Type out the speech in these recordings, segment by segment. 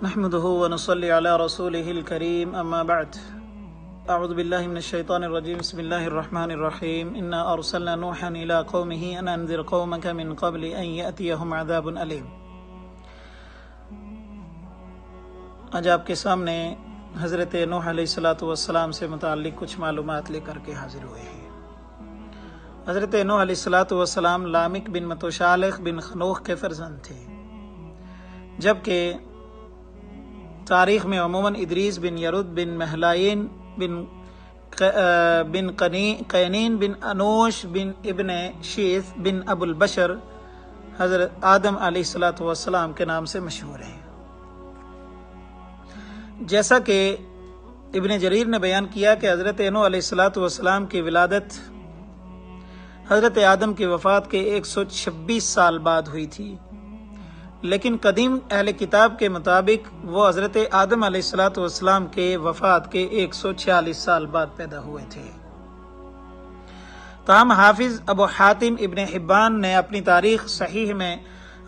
نحمده ونصلي على رسوله الكريم اما بعد اعوذ بالله من الشيطان الرجيم بسم الله الرحمن الرحيم انا ارسلنا نوحا الى قومه ان انذر قومك من قبل ان ياتيهم عذاب اليم۔ آج آپ کے سامنے حضرت نوح علیہ السلام سے متعلق کچھ معلومات لے کر کے حاضر ہوئے ہیں۔ حضرت نوح علیہ السلام لامک بن متوشالخ بن خنوخ کے فرزند تھے، جبکہ تاریخ میں عموماً ادریس بن یرد بن مہلائین بن قینین بن انوش بن ابن شیث بن ابو البشر حضرت آدم علیہ السلام کے نام سے مشہور ہیں۔ جیسا کہ ابن جریر نے بیان کیا کہ حضرت نوح علیہ السلام کی ولادت حضرت آدم کی وفات کے 126 سال بعد ہوئی تھی، لیکن قدیم اہل کتاب کے مطابق وہ حضرت آدم علیہ السلام کے وفات کے 146 سال بعد پیدا ہوئے تھے۔ تاہم حافظ ابو حاتم ابن حبان نے اپنی تاریخ صحیح میں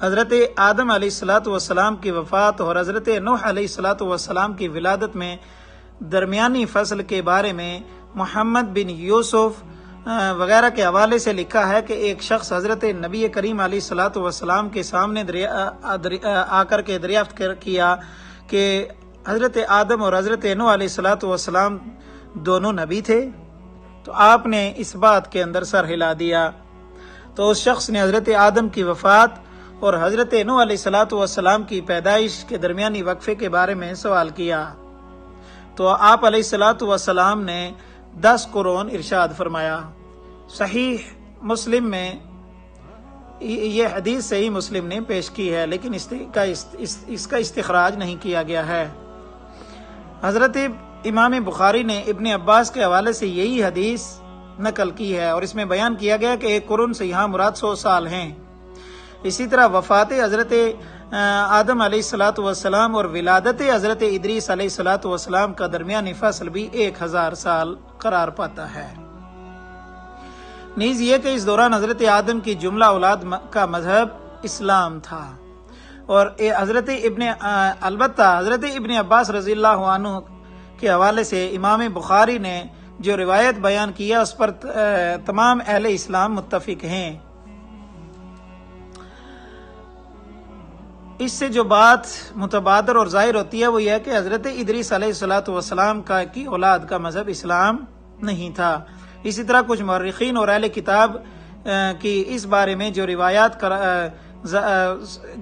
حضرت آدم علیہ السلام کی وفات اور حضرت نوح علیہ السلام کی ولادت میں درمیانی فصل کے بارے میں محمد بن یوسف وغیرہ کے حوالے سے لکھا ہے کہ ایک شخص حضرت نبی کریم علیہ السلام کے سامنے آ کر کے دریافت کیا کہ حضرت آدم اور حضرت نوح علیہ السلام دونوں نبی تھے، تو آپ نے اس بات کے اندر سر ہلا دیا۔ تو اس شخص نے حضرت آدم کی وفات اور حضرت نوح علیہ السلام کی پیدائش کے درمیانی وقفے کے بارے میں سوال کیا، تو آپ علیہ السلام نے 10 قرون ارشاد فرمایا۔ صحیح مسلم میں یہ حدیث صحیح مسلم نے پیش کی ہے، لیکن اس کا استخراج نہیں کیا گیا ہے۔ حضرت امام بخاری نے ابن عباس کے حوالے سے یہی حدیث نقل کی ہے، اور اس میں بیان کیا گیا کہ 1 قرون سے یہاں مراد 100 سال ہیں۔ اسی طرح وفات حضرت آدم علیہ السلام اور ولادت حضرت ادریس علیہ السلام کا درمیانی فاصل بھی 1000 سال قرار پاتا ہے۔ نیز یہ کہ اس دوران حضرت آدم کی جملہ اولاد کا مذہب اسلام تھا، اور البتہ حضرت ابن عباس رضی اللہ عنہ کے حوالے سے امام بخاری نے جو روایت بیان کیا اس پر تمام اہل اسلام متفق ہیں۔ اس سے جو بات متبادر اور ظاہر ہوتی ہے وہ یہ ہے کہ حضرت ادریس علیہ السلام کی اولاد کا مذہب اسلام نہیں تھا۔ اسی طرح کچھ مورخین اور اہل کتاب کی اس بارے میں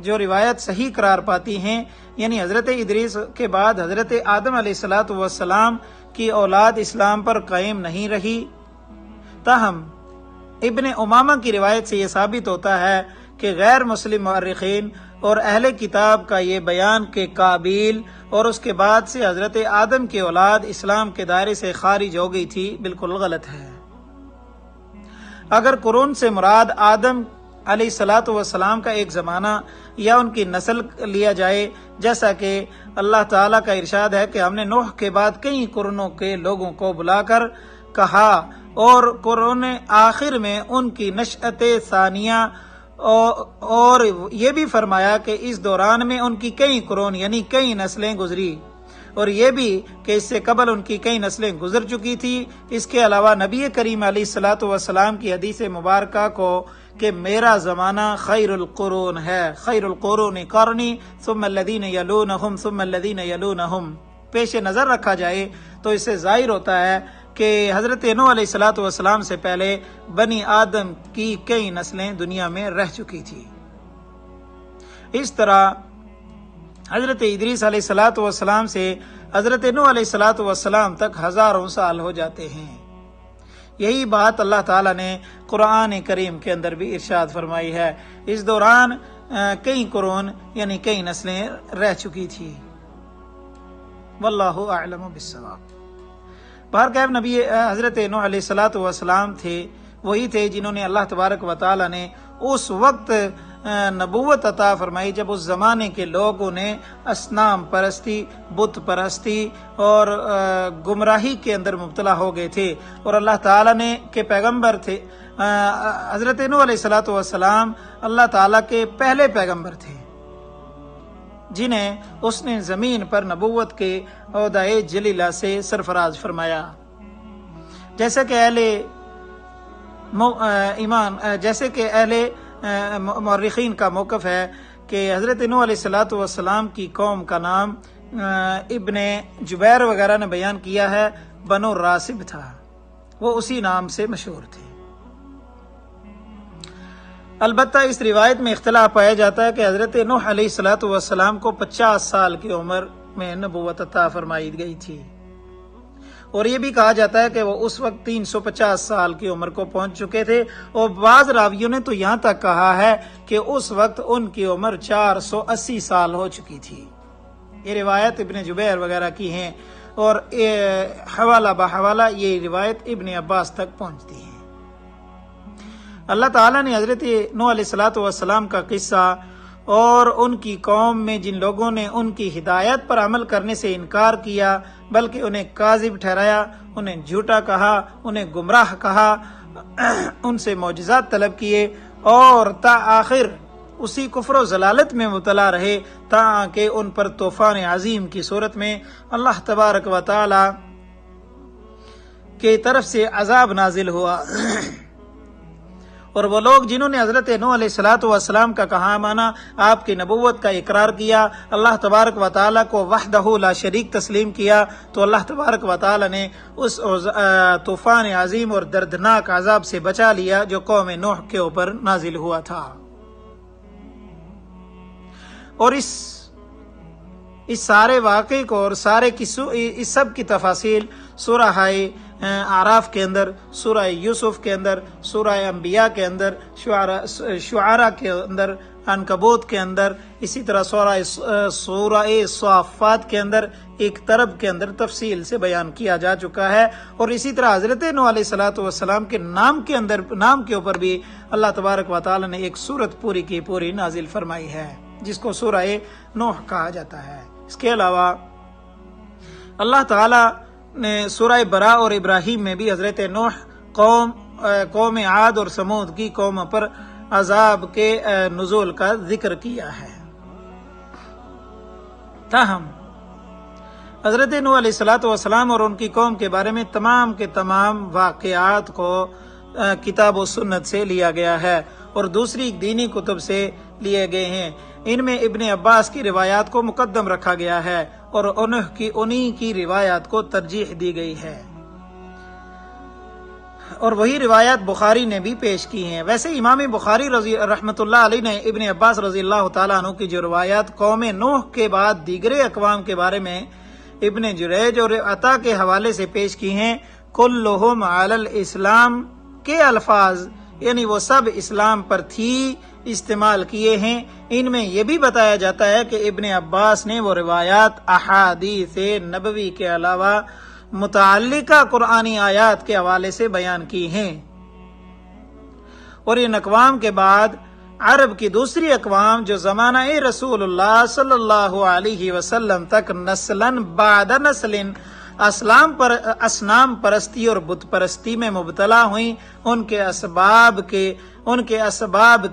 جو روایت صحیح قرار پاتی ہیں، یعنی حضرت ادریس کے بعد حضرت آدم علیہ السلام کی اولاد اسلام پر قائم نہیں رہی۔ تاہم ابن امامہ کی روایت سے یہ ثابت ہوتا ہے کہ غیر مسلم مورخین اور اہل کتاب کا یہ بیان کہ قابیل اور اس کے بعد سے حضرت آدم کی اولاد اسلام کے دائرے سے خارج ہو گئی تھی بالکل غلط ہے۔ اگر قرون سے مراد آدم علیہ السلام کا ایک زمانہ یا ان کی نسل لیا جائے، جیسا کہ اللہ تعالیٰ کا ارشاد ہے کہ ہم نے نوح کے بعد کئی قرونوں کے لوگوں کو بلا کر کہا، اور قرون آخر میں ان کی نشأت ثانیہ اور یہ بھی فرمایا کہ اس دوران میں ان کی کئی قرون یعنی کئی نسلیں گزری، اور یہ بھی کہ اس سے قبل ان کی کئی نسلیں گزر چکی تھی۔ اس کے علاوہ نبی کریم علیہ السلام کی حدیث مبارکہ کو کہ میرا زمانہ خیر القرون ہے، خیر القرون قرنی ثم الذین یلونہم ثم الذین یلونہم پیش نظر رکھا جائے تو اس سے ظاہر ہوتا ہے کہ حضرت نوح علیہ السلام سے پہلے بنی آدم کی کئی نسلیں دنیا میں رہ چکی تھی۔ اس طرح حضرت ادریس علیہ السلام سے حضرت نوح علیہ السلام تک ہزاروں سال ہو جاتے ہیں۔ یہی بات اللہ تعالیٰ نے قرآن کریم کے اندر بھی ارشاد فرمائی ہے۔ اس دوران کئی قرون یعنی کئی نسلیں رہ چکی تھی۔ واللہ اعلم بالصواب۔ بہرکیف نبی حضرت نوح علیہ السلام تھے، وہی تھے جنہوں نے اللہ تبارک و تعالیٰ نے اس وقت نبوت عطا فرمائی جب اس زمانے کے لوگوں نے اصنام پرستی، بت پرستی اور گمراہی کے اندر مبتلا ہو گئے تھے، اور اللہ تعالیٰ نے کے پیغمبر تھے حضرت نوح علیہ السلام اللہ تعالیٰ کے پہلے پیغمبر تھے۔ جنہیں اس نے زمین پر نبوت کے عہدہ جلیلہ سے سرفراز فرمایا. جیسے کہ اہل مورخین کا موقف ہے کہ حضرت نوح علیہ الصلوۃ والسلام کی قوم کا نام ابن جبیر وغیرہ نے بیان کیا ہے بنو راسب تھا، وہ اسی نام سے مشہور تھے. البتہ اس روایت میں اختلاف پایا جاتا ہے کہ حضرت نوح علیہ الصلوۃ والسلام کو 50 سال کی عمر میں نبوت عطا فرمائی گئی تھی، اور یہ بھی کہا جاتا ہے کہ وہ اس وقت 350 سال کی عمر کو پہنچ چکے تھے، اور بعض راویوں نے تو یہاں تک کہا ہے کہ اس وقت ان کی عمر 480 سال ہو چکی تھی. یہ روایت ابن جبیر وغیرہ کی ہیں، اور حوالہ بحوالہ یہ روایت ابن عباس تک پہنچتی ہے. اللہ تعالیٰ نے حضرت نوح علیہ الصلوۃ والسلام کا قصہ اور ان کی قوم میں جن لوگوں نے ان کی ہدایت پر عمل کرنے سے انکار کیا بلکہ انہیں کاذب ٹھہرایا، انہیں جھوٹا کہا، انہیں گمراہ کہا، ان سے معجزات طلب کیے اور تاخیر اسی کفر و ضلالت میں مبتلا رہے تاکہ ان پر طوفان عظیم کی صورت میں اللہ تبارک و تعالی کی طرف سے عذاب نازل ہوا. اور وہ لوگ جنہوں نے حضرت نوح علیہ الصلوۃ والسلام کا کہا مانا، آپ کی نبوت کا اقرار کیا، اللہ تبارک و تعالیٰ کو وحدہ لا شریک تسلیم کیا، تو اللہ تبارک و تعالیٰ نے اس طوفان عظیم اور دردناک عذاب سے بچا لیا جو قوم نوح کے اوپر نازل ہوا تھا. اور اس سارے واقعے کو اور اس سب کی تفاصیل سورہ اعراف کے اندر، سورہ یوسف کے اندر، سورہ انبیاء کے اندر، شعراء کے اندر، عنکبوت کے اندر، اسی طرح سورہ صافات کے اندر، ایک طرب کے اندر تفصیل سے بیان کیا جا چکا ہے. اور اسی طرح حضرت نوح علیہ الصلوۃ والسلام کے نام کے اوپر بھی اللہ تبارک و تعالی نے ایک سورت پوری کی پوری نازل فرمائی ہے جس کو سورہ نوح کہا جاتا ہے. اس کے علاوہ اللہ تعالی نے سورہ برا اور ابراہیم میں بھی حضرت نوح قوم عاد اور سمود کی قوم پر عذاب کے نزول کا ذکر کیا ہے. تاہم حضرت نوح علیہ الصلوۃ والسلام اور ان کی قوم کے بارے میں تمام کے تمام واقعات کو کتاب و سنت سے لیا گیا ہے اور دوسری دینی کتب سے لیے گئے ہیں. ان میں ابن عباس کی روایات کو مقدم رکھا گیا ہے اور انہی کی روایات کو ترجیح دی گئی ہے، اور وہی روایات بخاری نے بھی پیش کی ہیں. ویسے امام بخاری رحمۃ اللہ علیہ نے ابن عباس رضی اللہ تعالیٰ عنہ کی جو روایات قوم نوح کے بعد دیگر اقوام کے بارے میں ابن جریج اور عطا کے حوالے سے پیش کی ہیں، کلہم علی الاسلام کے الفاظ یعنی وہ سب اسلام پر تھی استعمال کیے ہیں. ان میں یہ بھی بتایا جاتا ہے کہ ابن عباس نے وہ روایات احادیث نبوی کے علاوہ متعلقہ قرآنی آیات کے حوالے سے بیان کی ہیں. اور ان اقوام کے بعد عرب کی دوسری اقوام جو زمانہ رسول اللہ صلی اللہ علیہ وسلم تک نسلاً بعد نسل اصنام پرستی اور بت پرستی میں مبتلا ہوئیں، ان کے اسباب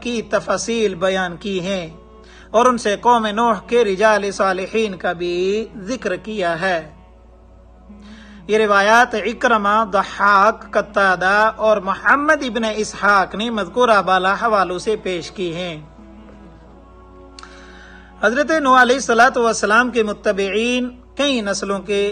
کی تفاصیل بیان کی ہیں، اور ان سے قوم نوح کے رجال صالحین کا بھی ذکر کیا ہے. یہ روایات اکرمہ، ضحاک، قتادہ اور محمد ابن اسحاق نے مذکورہ بالا حوالوں سے پیش کی ہیں. حضرت نوح علیہ الصلوۃ والسلام کے متبعین کئی نسلوں کے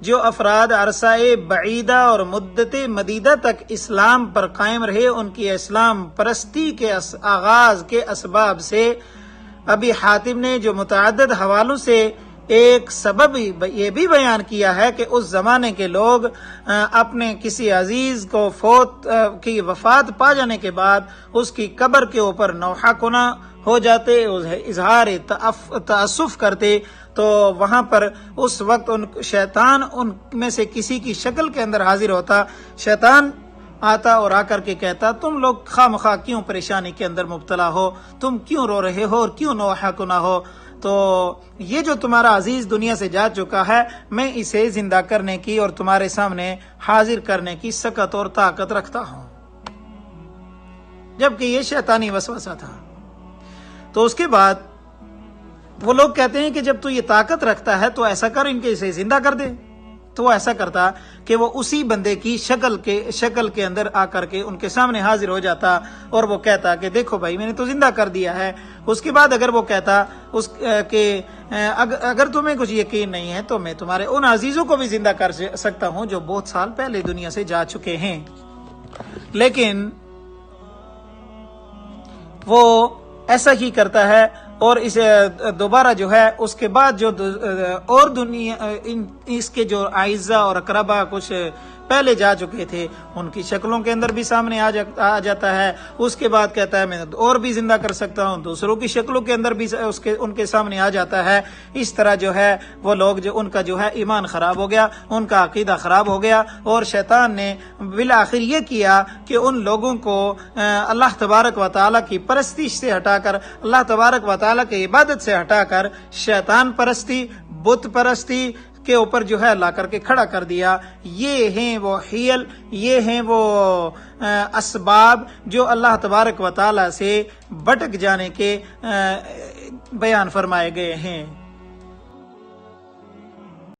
جو افراد عرصہ بعیدہ اور مدت مدیدہ تک اسلام پر قائم رہے، ان کی اسلام پرستی کے آغاز کے اسباب سے ابی حاتم نے جو متعدد حوالوں سے ایک سبب یہ بھی بیان کیا ہے کہ اس زمانے کے لوگ اپنے کسی عزیز کو کی وفات پا جانے کے بعد اس کی قبر کے اوپر نوحہ کنا ہو جاتے، اظہار تأسف کرتے، تو وہاں پر اس وقت شیطان ان میں سے کسی کی شکل کے اندر حاضر ہوتا. شیطان آتا اور آ کر کے کہتا، تم لوگ خواہ مخواہ کیوں پریشانی کے اندر مبتلا ہو، تم کیوں رو رہے ہو اور کیوں نوحہ کنا ہو؟ تو یہ جو تمہارا عزیز دنیا سے جا چکا ہے، میں اسے زندہ کرنے کی اور تمہارے سامنے حاضر کرنے کی سکت اور طاقت رکھتا ہوں. جبکہ یہ شیطانی وسوسہ تھا. تو اس کے بعد وہ لوگ کہتے ہیں کہ جب تو یہ طاقت رکھتا ہے تو ایسا کر ان کے اسے زندہ کر دے. تو وہ ایسا کرتا کہ وہ اسی بندے کی شکل کے اندر آ کر کے ان کے سامنے حاضر ہو جاتا اور وہ کہتا کہ دیکھو بھائی میں نے تو زندہ کر دیا ہے. اس کے بعد اگر وہ کہتا کہ اگر تمہیں کچھ یقین نہیں ہے تو میں تمہارے ان عزیزوں کو بھی زندہ کر سکتا ہوں جو بہت سال پہلے دنیا سے جا چکے ہیں. لیکن وہ ایسا ہی کرتا ہے اور اسے دوبارہ جو ہے اس کے بعد جو اور دنیا اس کے جو اعزاء اور اقربا کچھ پہلے جا چکے تھے ان کی شکلوں کے اندر بھی سامنے آ جاتا ہے. اس کے بعد کہتا ہے میں اور بھی زندہ کر سکتا ہوں, دوسروں کی شکلوں کے اندر بھی ان کے سامنے آ جاتا ہے. اس طرح جو ہے وہ لوگ جو ان کا جو ہے ایمان خراب ہو گیا, ان کا عقیدہ خراب ہو گیا اور شیطان نے بالآخر یہ کیا کہ ان لوگوں کو اللہ تبارک و تعالیٰ کی پرستش سے ہٹا کر, اللہ تبارک و تعالیٰ کی عبادت سے ہٹا کر شیطان پرستی, بت پرستی کے اوپر جو ہے لا کر کے کھڑا کر دیا. یہ ہیں وہ حیل, یہ ہیں وہ اسباب جو اللہ تبارک و تعالیٰ سے بھٹک جانے کے بیان فرمائے گئے ہیں.